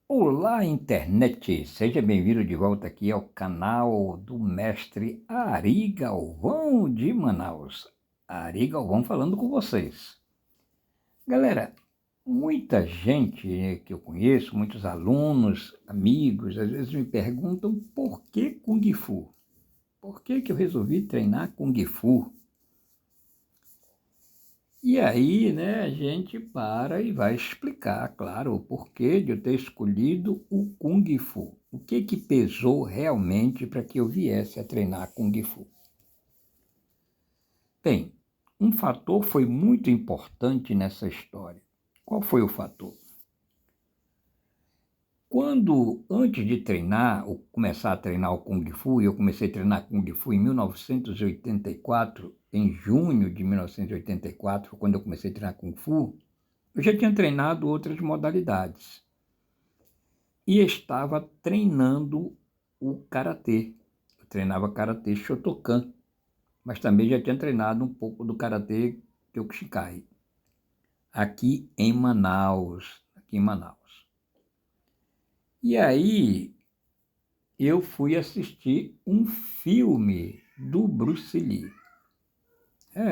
Olá, internet! Seja bem-vindo de volta aqui ao canal do mestre Ari Galvão de Manaus. Ari Galvão falando com vocês. Galera, muita gente que eu conheço, muitos alunos, amigos, às vezes me perguntam por que Kung Fu? Por que eu resolvi treinar Kung Fu? E aí, né, a gente para e vai explicar, claro, o porquê de eu ter escolhido o Kung Fu. O que pesou realmente para que eu viesse a treinar Kung Fu? Bem, um fator foi muito importante nessa história. Qual foi o fator? Antes de treinar, ou começar a treinar o Kung Fu, eu comecei a treinar Kung Fu em 1984, em junho de 1984, foi quando eu comecei a treinar Kung Fu, eu já tinha treinado outras modalidades e estava treinando o karatê. Eu treinava karatê Shotokan, mas também já tinha treinado um pouco do karatê Kyokushinkai, aqui em Manaus, E aí eu fui assistir um filme do Bruce Lee.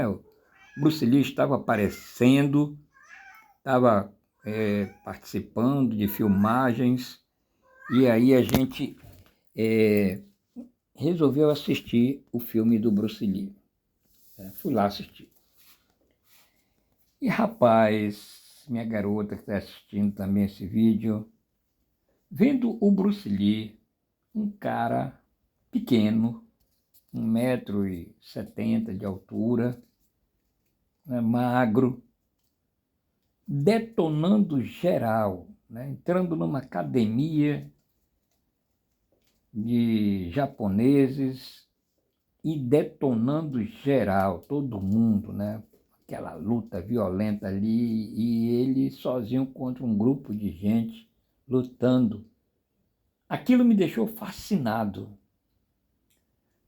O Bruce Lee estava aparecendo, estava participando de filmagens, e aí a gente resolveu assistir o filme do Bruce Lee. Fui lá assistir. E rapaz, minha garota que está assistindo também esse vídeo, vendo o Bruce Lee, um cara pequeno, 1,70 m de altura, né, magro, detonando geral, né, entrando numa academia de japoneses e detonando geral, todo mundo, né? Aquela luta violenta ali, e ele sozinho contra um grupo de gente lutando. Aquilo me deixou fascinado,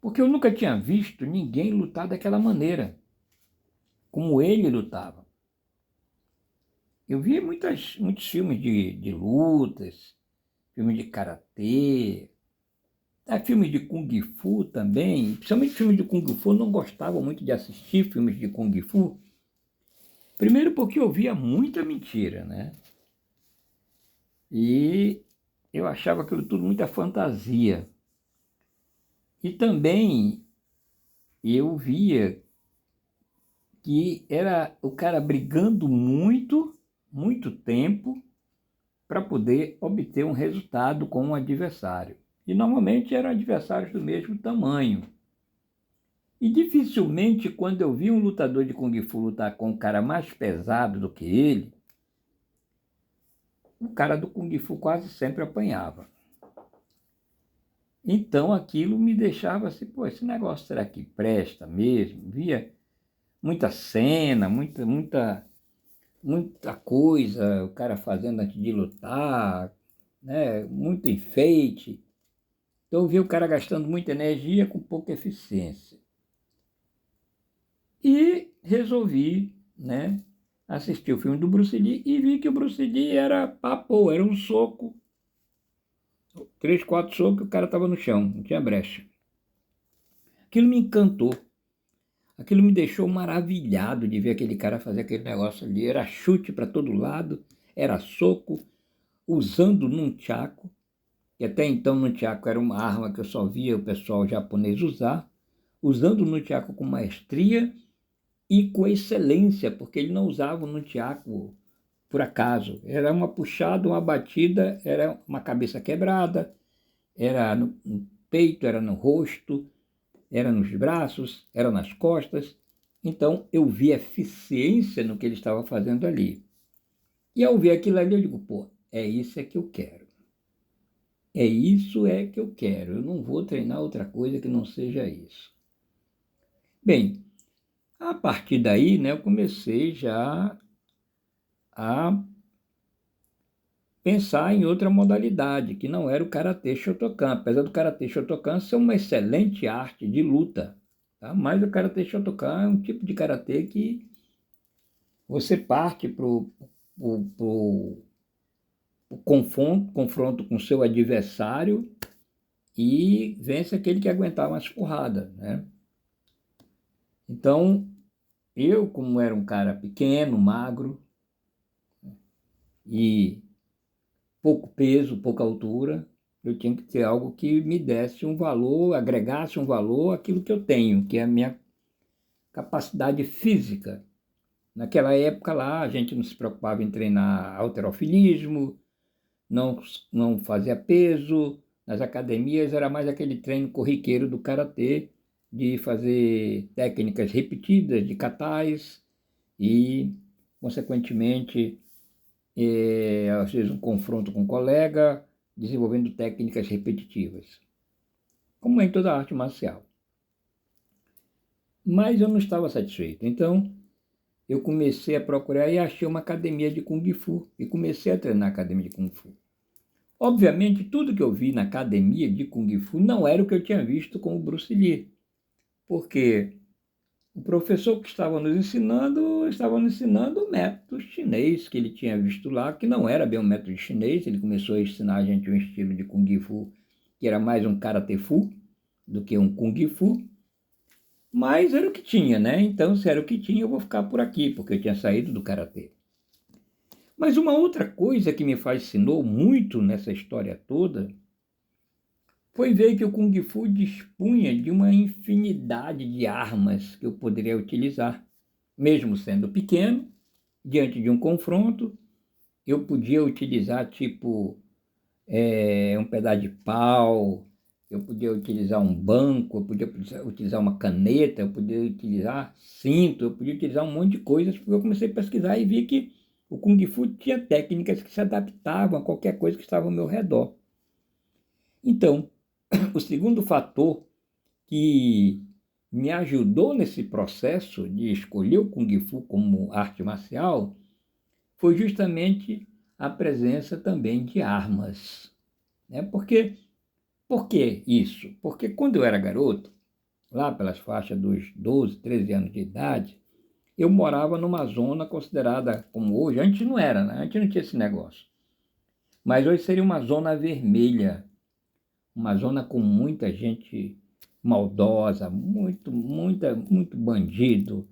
porque eu nunca tinha visto ninguém lutar daquela maneira, como ele lutava. Eu vi muitos filmes de lutas, filmes de karatê, filmes de Kung Fu também, principalmente filmes de Kung Fu. Eu não gostava muito de assistir filmes de Kung Fu. Primeiro porque eu via muita mentira, né? E eu achava aquilo tudo muita fantasia. E também eu via que era o cara brigando muito tempo para poder obter um resultado com um adversário. E normalmente eram adversários do mesmo tamanho. E dificilmente, quando eu vi um lutador de Kung Fu lutar com um cara mais pesado do que ele, o cara do Kung Fu quase sempre apanhava. Então aquilo me deixava assim, pô, esse negócio será que presta mesmo? Via muita cena, muita coisa, o cara fazendo antes de lutar, né? Muito enfeite. Então eu via o cara gastando muita energia com pouca eficiência. E resolvi, né, assistir o filme do Bruce Lee e vi que o Bruce Lee era papo, era um soco, 3, 4 socos, o cara estava no chão, não tinha brecha. Aquilo me encantou, aquilo me deixou maravilhado de ver aquele cara fazer aquele negócio ali. Era chute para todo lado, era soco, usando nunchaku, que até então nunchaku era uma arma que eu só via o pessoal japonês usar, usando o nunchaku com maestria e com excelência, porque ele não usava o nunchaku por acaso. Era uma puxada, uma batida, era uma cabeça quebrada, era no peito, era no rosto, era nos braços, era nas costas. Então eu vi eficiência no que ele estava fazendo ali. E ao ver aquilo ali, eu digo, pô, é isso que eu quero. É isso que eu quero. Eu não vou treinar outra coisa que não seja isso. Bem, a partir daí, né, eu comecei já a pensar em outra modalidade, que não era o Karatê Shotokan. Apesar do Karatê Shotokan ser uma excelente arte de luta, tá? Mas o Karatê Shotokan é um tipo de Karatê que você parte pro o confronto com seu adversário e vence aquele que aguentar mais porrada, né? Então, eu, como era um cara pequeno, magro e pouco peso, pouca altura, eu tinha que ter algo que me desse um valor, agregasse um valor àquilo que eu tenho, que é a minha capacidade física. Naquela época lá, a gente não se preocupava em treinar halterofilismo, não fazia peso. Nas academias era mais aquele treino corriqueiro do karatê, de fazer técnicas repetidas de katais e, consequentemente, às vezes um confronto com um colega, desenvolvendo técnicas repetitivas, como em toda arte marcial. Mas eu não estava satisfeito, então eu comecei a procurar e achei uma academia de Kung Fu e comecei a treinar na academia de Kung Fu. Obviamente, tudo que eu vi na academia de Kung Fu não era o que eu tinha visto com o Bruce Lee, porque o professor que estava nos ensinando o método chinês que ele tinha visto lá, que não era bem um método chinês. Ele começou a ensinar a gente um estilo de Kung Fu que era mais um Karate Fu do que um Kung Fu, mas era o que tinha, né? Então, se era o que tinha, eu vou ficar por aqui, porque eu tinha saído do Karatê. Mas uma outra coisa que me fascinou muito nessa história toda foi ver que o Kung Fu dispunha de uma infinidade de armas que eu poderia utilizar. Mesmo sendo pequeno, diante de um confronto, eu podia utilizar tipo um pedaço de pau, eu podia utilizar um banco, eu podia utilizar uma caneta, eu podia utilizar cinto, eu podia utilizar um monte de coisas, porque eu comecei a pesquisar e vi que o Kung Fu tinha técnicas que se adaptavam a qualquer coisa que estava ao meu redor. Então, o segundo fator que me ajudou nesse processo de escolher o Kung Fu como arte marcial foi justamente a presença também de armas. Né? Por que isso? Porque quando eu era garoto, lá pelas faixas dos 12, 13 anos de idade, eu morava numa zona considerada como hoje, antes não era, né? Antes não tinha esse negócio. Mas hoje seria uma zona vermelha, uma zona com muita gente maldosa, muito bandido.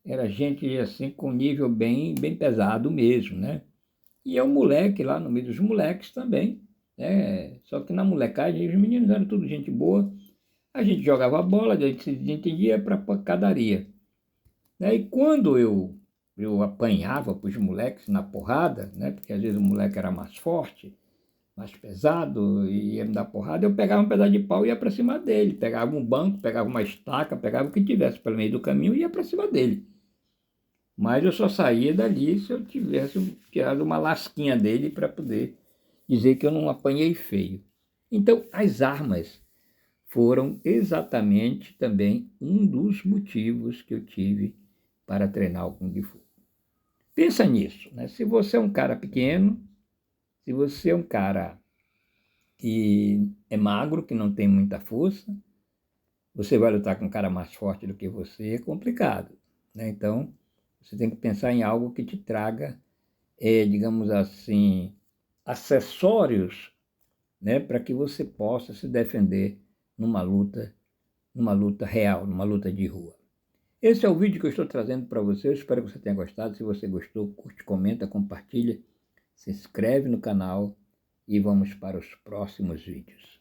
Era gente assim com nível bem pesado mesmo, né? E eu, moleque, lá no meio dos moleques também, né? Só que na molecagem os meninos eram tudo gente boa. A gente jogava bola, a gente se entendia para pancadaria. Né? E quando eu apanhava para os moleques na porrada, né? Porque às vezes o moleque era mais forte, mais pesado, e ia me dar porrada, eu pegava um pedaço de pau e ia para cima dele. Pegava um banco, pegava uma estaca, pegava o que tivesse pelo meio do caminho e ia para cima dele. Mas eu só saía dali se eu tivesse tirado uma lasquinha dele para poder dizer que eu não apanhei feio. Então, as armas foram exatamente também um dos motivos que eu tive para treinar o Kung Fu. Pensa nisso, né? Se você é um cara pequeno, se você é um cara que é magro, que não tem muita força, você vai lutar com um cara mais forte do que você, é complicado. Né? Então, você tem que pensar em algo que te traga, digamos assim, acessórios, né, para que você possa se defender numa luta real, numa luta de rua. Esse é o vídeo que eu estou trazendo para você. Eu espero que você tenha gostado. Se você gostou, curte, comenta, compartilha, se inscreve no canal e vamos para os próximos vídeos.